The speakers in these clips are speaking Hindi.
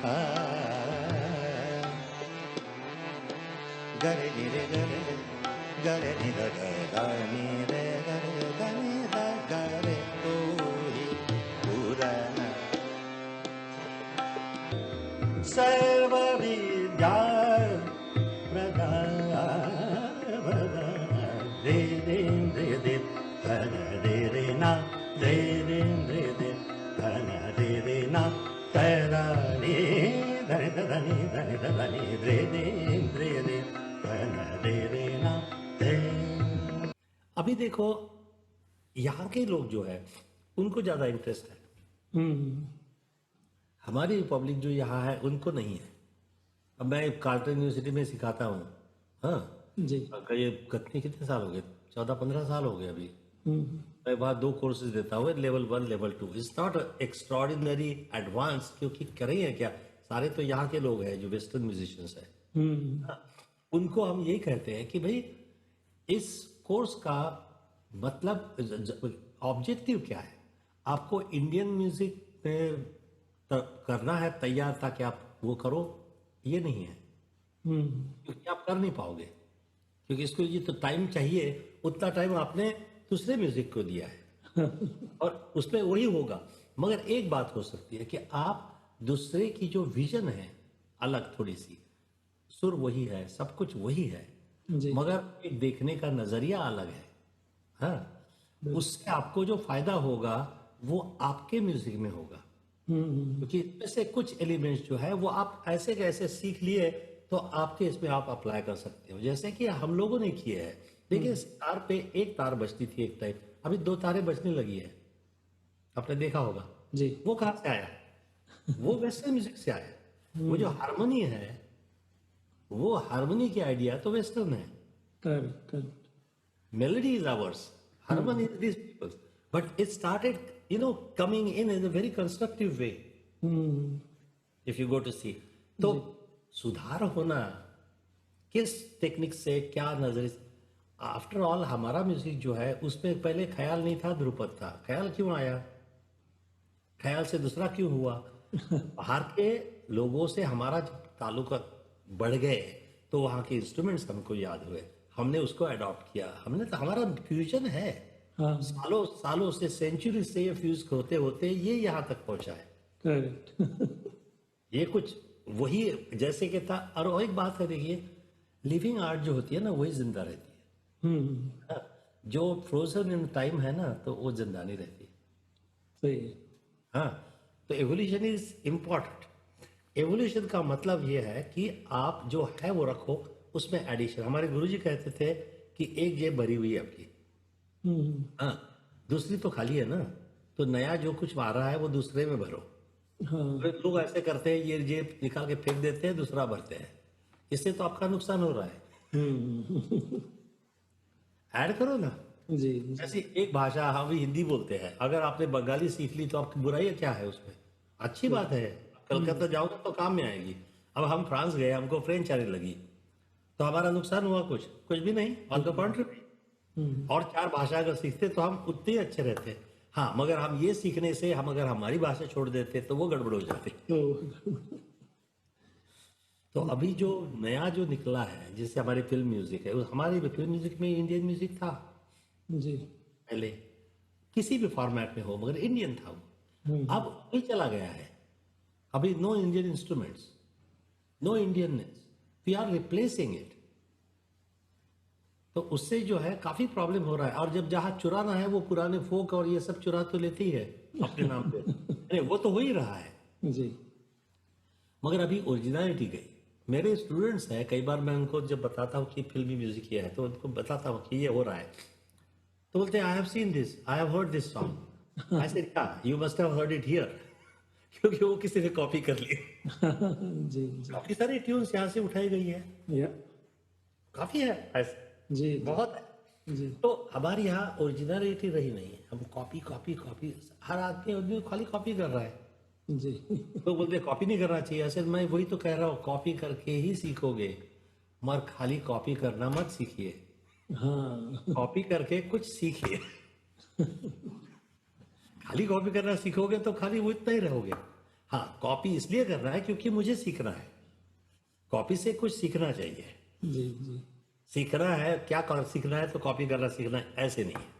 आ गरे नि रे गरे गरे नि द ग नि रे गरे ग नि द गरे तू ही पुराना सर्व विद्या प्रदान रे रे रे रे धन रे रे ना रे रे रे रे धन रे रे ना तेरा रे धन धनी धन धनी रे रे रे रे धन रे रे ना ते। अभी देखो यहाँ के लोग जो है उनको ज्यादा इंटरेस्ट है, हमारी पब्लिक जो यहाँ है उनको नहीं है। अब मैं कार्टर यूनिवर्सिटी में सिखाता हूँ, हाँ जी ये कितने साल हो गए, 14-15 साल हो गए अभी। मैं वहाँ 2 कोर्सेज देता हूँ, level 1 level 2। It's not extraordinary advance, क्योंकि कर रही है क्या, सारे तो यहाँ के लोग हैं जो वेस्टर्न म्यूजिशियंस हैं। हाँ, उनको हम यही कहते हैं कि भाई इस कोर्स का मतलब ऑब्जेक्टिव क्या है, आपको इंडियन म्यूजिक में करना है तैयार ताकि आप वो करो, ये नहीं है, क्योंकि आप कर नहीं पाओगे, क्योंकि इसको ये तो टाइम चाहिए, उतना टाइम आपने दूसरे म्यूजिक को दिया है और उसमें वही होगा। मगर एक बात हो सकती है कि आप दूसरे की जो विजन है अलग, थोड़ी सी सुर वही है, सब कुछ वही है, मगर एक देखने का नजरिया अलग है। हाँ, उससे आपको जो फायदा होगा वो आपके म्यूजिक में होगा, क्योंकि इसमें से कुछ एलिमेंट्स जो है वो आप ऐसे कैसे सीख लिए तो आपके इसमें आप अप्लाई कर सकते हो। जैसे कि हम लोगों ने किए हैं, देखिए तार पे एक तार बजती थी एक टाइम, अभी 2 तारें बजने लगी है, आपने देखा होगा जी। वो कहाँ से आया, वो वेस्टर्न म्यूजिक से आया। वो जो हारमोनी है, वो हारमोनी की आइडिया तो वेस्टर्न है, correct correct. melody is ours, harmony is these people's, but it started coming in a very constructive way, if you go to see। तो सुधार होना किस टेक्निक से, क्या नजर, आफ्टर ऑल हमारा म्यूजिक जो है उसमें पहले ख्याल नहीं था, ध्रुपद था। ख्याल क्यों आया, ख्याल से दूसरा क्यों हुआ, बाहर के लोगों से हमारा जब ताल्लुकात बढ़ गए तो वहाँ के इंस्ट्रूमेंट्स हमको याद हुए, हमने उसको अडॉप्ट किया, हमने तो, हमारा फ्यूजन है, सालों सालों से, सेंचुरी से ये फ्यूज होते होते ये यहाँ तक पहुंचा है। करेक्ट। ये कुछ वही जैसे कि था। और एक बात है, देखिए लिविंग आर्ट जो होती है ना वही जिंदा रहती है, हाँ, जो फ्रोजन इन टाइम है ना तो वो जिंदा नहीं रहती। सही है। हाँ, तो एवोल्यूशन इज इम्पोर्टेंट। एवोल्यूशन का मतलब ये है कि आप जो है वो रखो, उसमें एडिशन। हमारे गुरुजी कहते थे कि एक जेब भरी हुई है आपकी, हाँ, दूसरी तो खाली है ना, तो नया जो कुछ आ रहा है वो दूसरे में भरो। तो लोग ऐसे करते हैं, ये जेब निकाल के फेंक देते हैं, दूसरा भरते हैं, इससे तो आपका नुकसान हो रहा है। ऐड करो ना। जी। ऐसी एक भाषा, हम भी हिंदी बोलते हैं, अगर आपने बंगाली सीख ली तो आपकी बुराई क्या है उसमें, अच्छी बात है, कलकत्ता जाओगे तो काम में आएगी। अब हम फ्रांस गए, हमको फ्रेंच आने लगी तो हमारा नुकसान हुआ, कुछ भी नहीं, ऑन द कॉन्ट्री। और 4 भाषा अगर सीखते तो हम उतने ही अच्छे रहते। हाँ, मगर हम ये सीखने से हम अगर हमारी भाषा छोड़ देते तो वो गड़बड़ हो जाती। तो अभी जो नया जो निकला है, जैसे हमारी फिल्म म्यूजिक है, हमारी फिल्म म्यूजिक में इंडियन म्यूजिक था जी, पहले किसी भी फॉर्मेट में हो, मगर इंडियन था वो। अब वही चला गया है, अभी no Indian instruments, no Indianness, we are replacing it. तो उससे जो है काफी प्रॉब्लम हो रहा है। और जब जहां चुराना है वो पुराने फोक और ये सब चुरा तो लेती है अपने नाम पे, अरे वो तो हो ही रहा है जी। मगर अभी ओरिजिनलिटी गई। मेरे स्टूडेंट्स हैं, कई बार मैं उनको जब बताता हूँ कि फिल्मी म्यूजिक ये है तो उनको बताता हूँ कि ये हो रहा है, तो बोलते हैं I have seen this, I have heard this song. I said yeah you must have heard it here, क्योंकि वो किसी ने कॉपी कर ली। जी काफी सारी ट्यून्स यहाँ से उठाई गई है, या काफी है ऐसे, जी बहुत है जी। तो हमारे यहाँ ओरिजिनलिटी रही नहीं है, हम कॉपी कॉपी कॉपी, हर आदमी खाली कॉपी कर रहा है जी। तो बोलते कॉपी नहीं करना चाहिए। असल मैं वही तो कह रहा हूँ, कॉपी करके ही सीखोगे, मगर खाली कॉपी करना मत सीखिए। हाँ, कॉपी करके कुछ सीखिए। खाली कॉपी करना सीखोगे तो खाली वो इतना ही रहोगे। हाँ, कॉपी इसलिए कर रहा है क्योंकि मुझे सीखना है। कॉपी से कुछ सीखना चाहिए। जी जी सीखना है क्या, सीखना है तो कॉपी करना सीखना है, ऐसे नहीं है।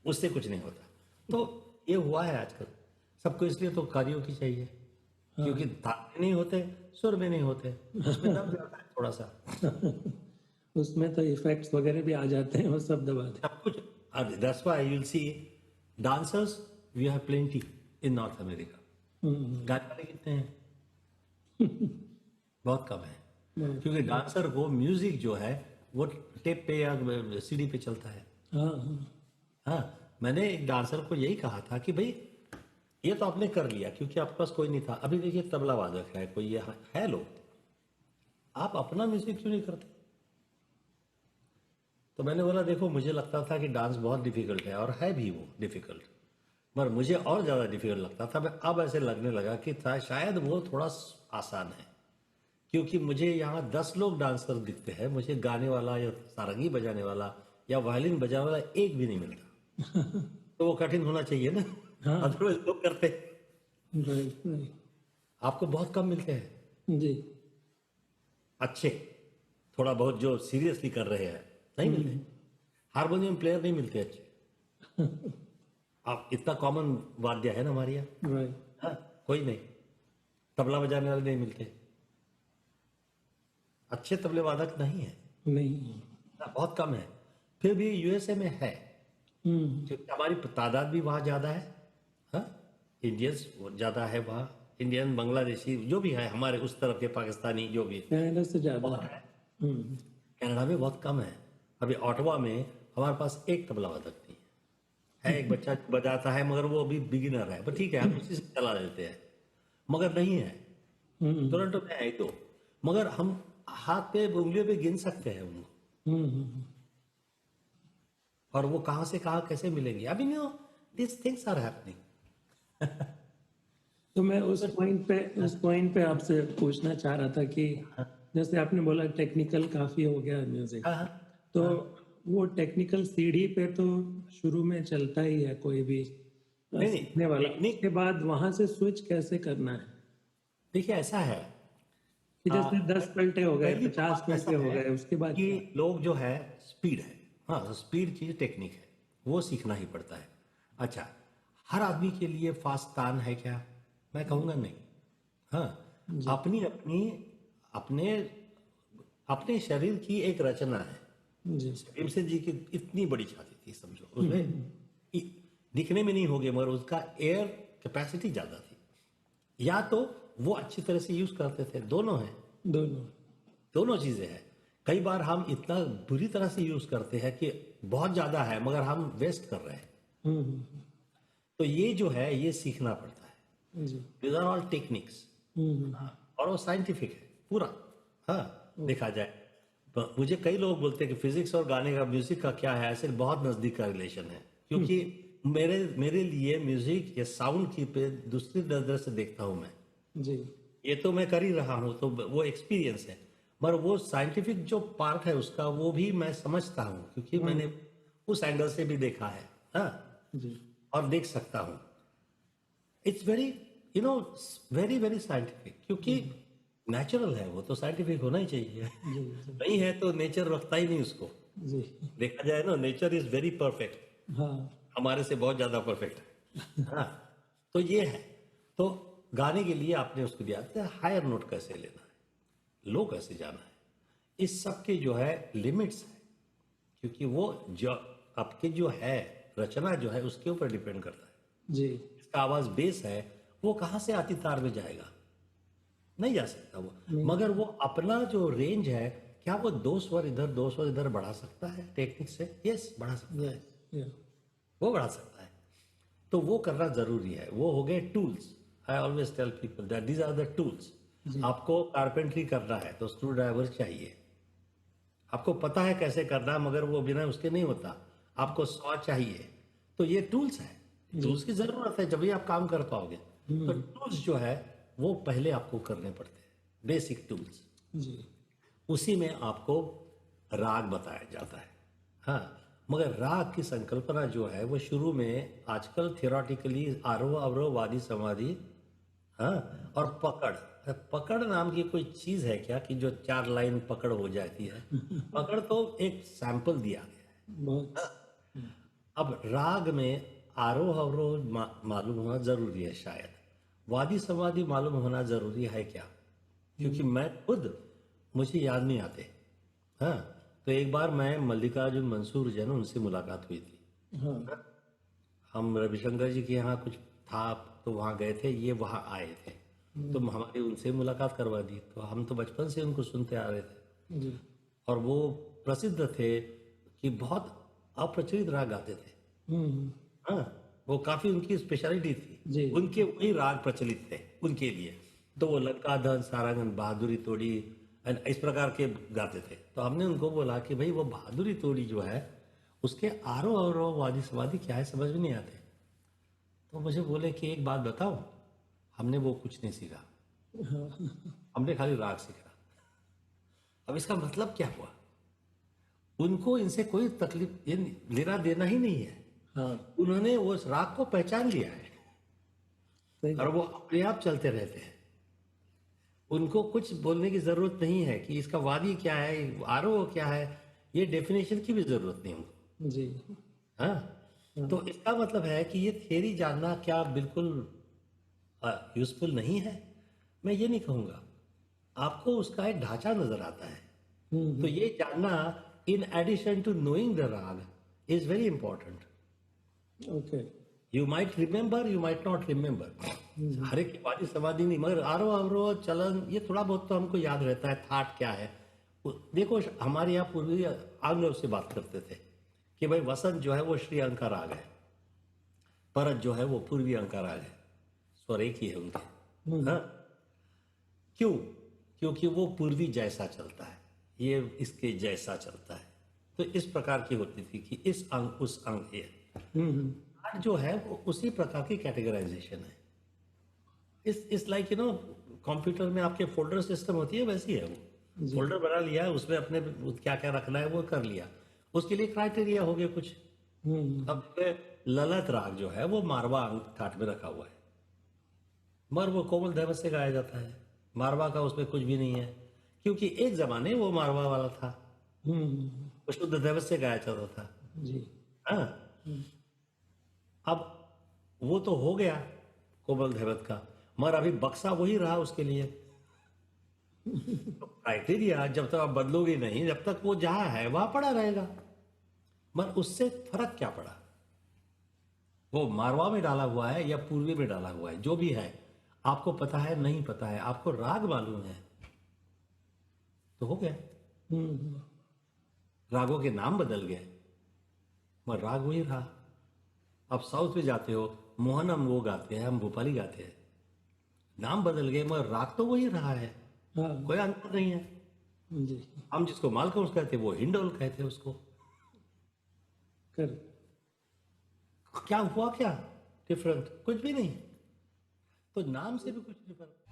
उससे कुछ नहीं होता। तो ये हुआ है आजकल सबको, इसलिए तो कारियोकी चाहिए, क्योंकि ताल में नहीं होते, सुर में नहीं होते, उसमें दब जाता है थोड़ा सा उसमें तो इफेक्ट्स वगैरह भी आ जाते हैं, वो सब दबा दे। सब कुछ। That's why you will see dancers we have plenty in North America. गाने वाले कितने हैं? बहुत कम है, क्योंकि डांसर को म्यूजिक जो है वो टेप पे या सीडी पे चलता है। हाँ हाँ हाँ, मैंने एक डांसर को यही कहा था कि भाई ये तो आपने कर लिया क्योंकि आपके पास कोई नहीं था, अभी देखिए तबला वादक है कोई, ये है लोग, आप अपना म्यूजिक क्यों नहीं करते? तो मैंने बोला देखो, मुझे लगता था कि डांस बहुत डिफिकल्ट है, और है भी वो डिफिकल्ट, पर मुझे और ज़्यादा डिफिकल्ट लगता था। मैं अब ऐसे लगने लगा कि था शायद वो थोड़ा आसान है, क्योंकि मुझे यहाँ 10 लोग डांसर दिखते हैं, मुझे गाने वाला या सारंगी बजाने वाला या वायलिन बजाने वाला एक भी नहीं मिलता। तो वो कठिन होना चाहिए ना, हाँ अदरवाइज लोग करते। राइट राइट आपको बहुत कम मिलते हैं जी अच्छे, थोड़ा बहुत जो सीरियसली कर रहे हैं, नहीं मिलते। हारमोनियम प्लेयर नहीं मिलते अच्छे। आप इतना कॉमन वाद्य है ना हमारे यहाँ, राइट हाँ, कोई नहीं। तबला बजाने वाले नहीं मिलते, अच्छे तबले वादक नहीं है, नहीं हाँ, बहुत कम है। फिर भी यूएसए में है, क्योंकि हमारी तादाद भी वहाँ ज़्यादा है। हाँ, इंडियंस ज़्यादा है वहाँ, इंडियन बांग्लादेशी जो भी है हमारे उस तरफ के, पाकिस्तानी जो भी है, कनाडा से ज्यादा बहुत है। है। कनाडा में बहुत कम है। अभी ऑटवा में हमारे पास एक तबला वादक नहीं है एक बच्चा बजाता है, मगर वो अभी बिगिनर है, पर ठीक है हम उसी से चला लेते हैं, मगर नहीं है। टोरंटो में है तो, मगर हम हाथ पे उंगलियों पे गिन सकते हैं उनको, और वो कहाँ से कहाँ कैसे मिलेंगे, अभी no this things are happening. तो मैं उस पॉइंट पे आपसे पूछना चाह रहा था कि जैसे आपने बोला टेक्निकल काफी हो गया म्यूजिक, हाँ हाँ तो वो टेक्निकल सीढ़ी पे तो शुरू में चलता ही है कोई भी नहीं सीखने वाला, टेक्निक, उसके बाद वहां से स्विच कैसे करना है? देखिए ऐसा है, कि जैसे 10 पलटे हो गए, पहली 50 बात ऐसा पलटे हो है गए, उसके बाद कि क्या? लोग जो है स्पीड है, हाँ स्पीड की टेक्निक है, वो सीखना ही पड़ता है। अच्छा, हर आदमी के लिए फास्ट तान है क्या? मैं कहूँगा नहीं। हाँ, अपनी अपनी अपने अपने शरीर की एक रचना है। जी भीमसेन जी की इतनी बड़ी छाती थी, समझो उसमें दिखने में नहीं होगी, मगर उसका एयर कैपेसिटी ज्यादा थी, या तो वो अच्छी तरह से यूज करते थे, दोनों है, दोनों। दोनों चीजें हैं। कई बार हम इतना बुरी तरह से यूज करते हैं कि बहुत ज्यादा है मगर हम वेस्ट कर रहे हैं। तो ये जो है ये सीखना पड़ता है। जी दीज आर ऑल टेक्निक्स, और वो साइंटिफिक है पूरा। हाँ, देखा जाए तो मुझे कई लोग बोलते हैं कि फिजिक्स और गाने का, म्यूजिक का क्या है, ऐसे बहुत नजदीक का रिलेशन है, क्योंकि मेरे मेरे लिए म्यूजिक या साउंड की पे दूसरी नजर से देखता हूं मैं। जी ये तो मैं कर ही रहा हूँ, तो वो एक्सपीरियंस है, मगर वो साइंटिफिक जो पार्ट है उसका वो भी मैं समझता हूँ, क्योंकि मैंने उस एंगल से भी देखा है। हाँ, जी और देख सकता हूँ। It's very you know very very scientific, क्योंकि नेचुरल है, वो तो साइंटिफिक होना ही चाहिए। जी जी नहीं है तो नेचर रखता ही नहीं उसको। जी देखा जाए ना, नेचर इज वेरी परफेक्ट, हाँ हमारे से बहुत ज्यादा परफेक्ट है। हाँ, तो ये है। तो गाने के लिए आपने उसको दिया था हायर नोट कैसे लेना है, लो कैसे जाना है, इस सब के जो है लिमिट्स है, क्योंकि वो जो आपके जो है रचना जो है उसके ऊपर डिपेंड करता है। जी इसका आवाज बेस है, वो कहाँ से आती तार में जाएगा, नहीं जा सकता वो। मगर वो अपना जो रेंज है, क्या वो 2 स्वर इधर 2 स्वर इधर बढ़ा सकता है टेक्निक से? यस, बढ़ा सकता है, यस या वो बढ़ा सकता है। तो वो करना जरूरी है। वो हो गए tools. I always tell people that these are the tools. आपको कारपेंट्री करना है तो स्क्रू ड्राइवर चाहिए, आपको पता है कैसे करना है, मगर वो बिना उसके नहीं होता। आपको सॉ चाहिए, तो ये टूल्स है, टूल्स की जरूरत है जब भी आप काम कर पाओगे। तो टूल्स जो है वो पहले आपको करने पड़ते हैं, बेसिक टूल्स। जी उसी में आपको राग बताया जाता है। हाँ, मगर राग की संकल्पना जो है वो शुरू में आजकल थियोरटिकली आरोह अवरोह वादी समाधि हाँ, और पकड़, पकड़ नाम की कोई चीज है क्या कि जो 4 लाइन पकड़ हो जाती है? पकड़ तो एक सैंपल दिया गया है। बहुत। अब राग में आरोह अवरोह मालूम होना जरूरी है शायद, वादी समाधि मालूम होना जरूरी है क्या? क्योंकि मैं खुद, मुझे याद नहीं आते। हाँ, तो एक बार मैं मल्लिकार्जुन मंसूर जी है ना, उनसे मुलाकात हुई थी। हाँ। हम रविशंकर जी के यहाँ कुछ था तो वहाँ गए थे, ये वहाँ आए थे, तो हमारी उनसे मुलाकात करवा दी। तो हम तो बचपन से उनको सुनते आ रहे थे, जी। और वो प्रसिद्ध थे कि बहुत अप्रचलित राग गाते थे। हम्म। हाँ, वो काफी उनकी स्पेशलिटी थी, जी। उनके वही राग प्रचलित थे उनके लिए। तो वो लंकाधन, सारंगन, बहादुरी तोड़ी, इस प्रकार के गाते थे। तो हमने उनको बोला कि भाई वो बहादुरी तोड़ी जो है, उसके आरोह अवरोह वादी समाधि क्या है, समझ में नहीं आते। तो मुझे बोले कि एक बात बताओ, हमने वो कुछ नहीं सीखा, हमने खाली राग सीखा। अब इसका मतलब क्या हुआ? उनको इनसे कोई तकलीफ, ये लेना देना ही नहीं है। हाँ। उन्होंने उस राग को पहचान लिया है सही और बात। वो अपने आप चलते रहते हैं। उनको कुछ बोलने की जरूरत नहीं है कि इसका वादी क्या है, आरोह क्या है, ये डेफिनेशन की भी जरूरत नहीं उनको। जी। हाँ, तो हाँ। इसका मतलब है कि ये थियरी जानना क्या बिल्कुल यूजफुल नहीं है? मैं ये नहीं कहूँगा, आपको उसका एक ढांचा नजर आता है, तो ये जानना in addition to knowing the raga is very important. Okay. You might remember, you might not remember, हर एक की वादी समाधि नहीं, मगर आरोह अवरोह चलन ये थोड़ा बहुत तो हमको याद रहता है। थाट क्या है देखो, हमारे यहाँ पूर्वी आंग्ल से बात करते थे कि भाई वसंत जो है वो श्री अंका राग है, परत जो है वो पूर्वी अंका राग है, स्वर एक ही है उनके। हाँ, क्यों? क्योंकि वो पूर्वी जैसा चलता है, ये इसके जैसा चलता है। तो इस प्रकार की होती थी कि इस अंग उस अंग ये थाट जो है वो उसी प्रकार की कैटेगराइजेशन है। इस लाइक कंप्यूटर में आपके फोल्डर सिस्टम होती है, वैसी है वो। फोल्डर बना लिया, उसमें अपने क्या क्या रखना है वो कर लिया, उसके लिए क्राइटेरिया हो गए कुछ। अब ललित राग जो है वो मारवा अंग ठाट में रखा हुआ है, मगर वो कोमल दैवत से गाया जाता है। मारवा का उसमें कुछ भी नहीं है, क्योंकि एक जमाने वो मारवा वाला था, वो शुद्ध दैवत से गाया जाता था। जी। हाँ, अब वो तो हो गया कोमल दैवत का, मगर अभी बक्सा वही रहा उसके लिए। तो क्राइटेरिया जब तक आप बदलोगे नहीं, जब तक वो जहां है वहां पड़ा रहेगा। मगर उससे फर्क क्या पड़ा? वो मारवा में डाला हुआ है या पूर्वी में डाला हुआ है, जो भी है, आपको पता है नहीं पता है, आपको राग मालूम है, तो हो गया। रागों के नाम बदल गए मगर राग वही रहा। अब साउथ में जाते हो, मोहन हम वो गाते हैं, हम भोपाली गाते हैं, नाम बदल गए मगर राग तो वही रहा है, हाँ। कोई अंतर नहीं है। जी। हम जिसको मालकंस कहते वो हिंडोल कहते उसको। कर। क्या हुआ, क्या डिफरेंट? कुछ भी नहीं। तो नाम से भी कुछ नहीं फर्क।